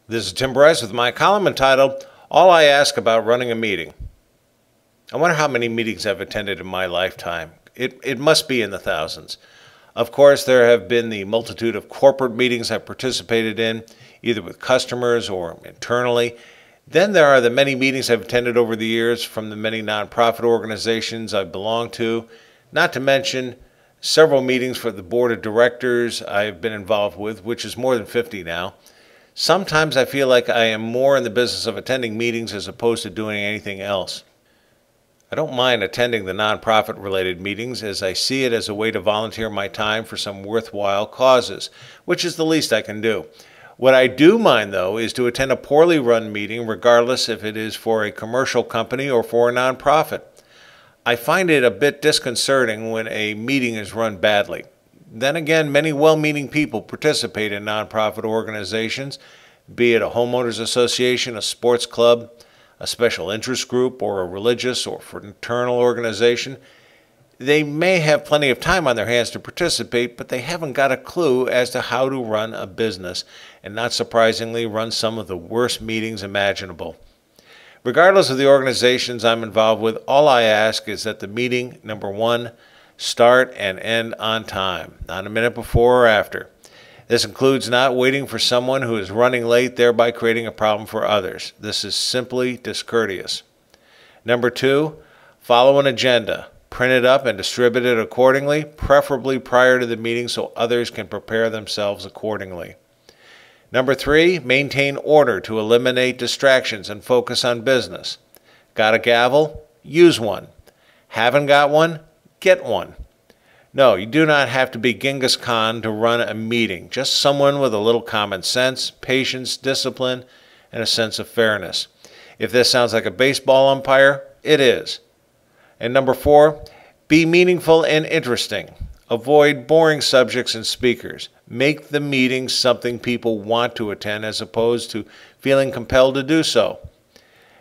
This is Tim Bryce with my column entitled, All I Ask About Running a Meeting. I wonder how many meetings I've attended in my lifetime. It must be in the thousands. Of course, there have been the multitude of corporate meetings I've participated in, either with customers or internally. Then there are the many meetings I've attended over the years from the many nonprofit organizations I've belonged to, not to mention several meetings for the board of directors I've been involved with, which is more than 50 now. Sometimes I feel like I am more in the business of attending meetings as opposed to doing anything else. I don't mind attending the nonprofit-related meetings as I see it as a way to volunteer my time for some worthwhile causes, which is the least I can do. What I do mind, though, is to attend a poorly run meeting, regardless if it is for a commercial company or for a nonprofit. I find it a bit disconcerting when a meeting is run badly. Then again, many well-meaning people participate in nonprofit organizations, be it a homeowners association, a sports club, a special interest group, or a religious or fraternal organization. They may have plenty of time on their hands to participate, but they haven't got a clue as to how to run a business, and not surprisingly, run some of the worst meetings imaginable. Regardless of the organizations I'm involved with, all I ask is that the meeting, number one, start and end on time, not a minute before or after. This includes not waiting for someone who is running late, thereby creating a problem for others. This is simply discourteous. Number two, follow an agenda. Print it up and distribute it accordingly, preferably prior to the meeting so others can prepare themselves accordingly. Number three, maintain order to eliminate distractions and focus on business. Got a gavel? Use one. Haven't got one? Get one. No, you do not have to be Genghis Khan to run a meeting, just someone with a little common sense, patience, discipline, and a sense of fairness. If this sounds like a baseball umpire, it is. And number four, be meaningful and interesting. Avoid boring subjects and speakers. Make the meeting something people want to attend as opposed to feeling compelled to do so.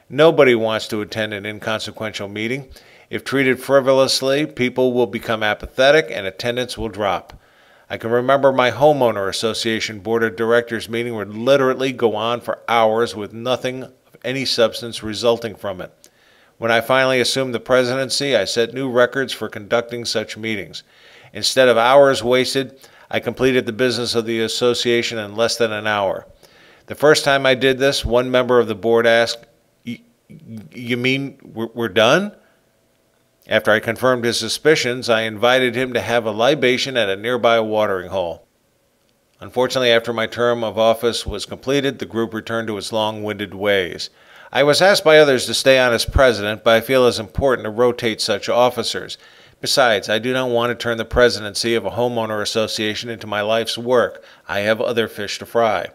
Nobody wants to attend an inconsequential meeting. If treated frivolously, people will become apathetic and attendance will drop. I can remember my homeowner association board of directors meeting would literally go on for hours with nothing of any substance resulting from it. When I finally assumed the presidency, I set new records for conducting such meetings. Instead of hours wasted, I completed the business of the association in less than an hour. The first time I did this, one member of the board asked, "You mean we're done?" After I confirmed his suspicions, I invited him to have a libation at a nearby watering hole. Unfortunately, after my term of office was completed, the group returned to its long-winded ways. I was asked by others to stay on as president, but I feel it is important to rotate such officers. Besides, I do not want to turn the presidency of a homeowner association into my life's work. I have other fish to fry.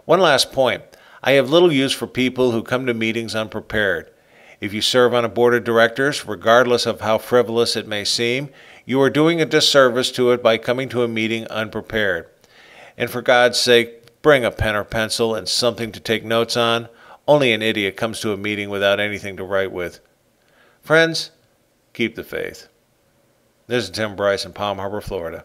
One last point. I have little use for people who come to meetings unprepared. If you serve on a board of directors, regardless of how frivolous it may seem, you are doing a disservice to it by coming to a meeting unprepared. And for God's sake, bring a pen or pencil and something to take notes on. Only an idiot comes to a meeting without anything to write with. Friends, keep the faith. This is Tim Bryce in Palm Harbor, Florida.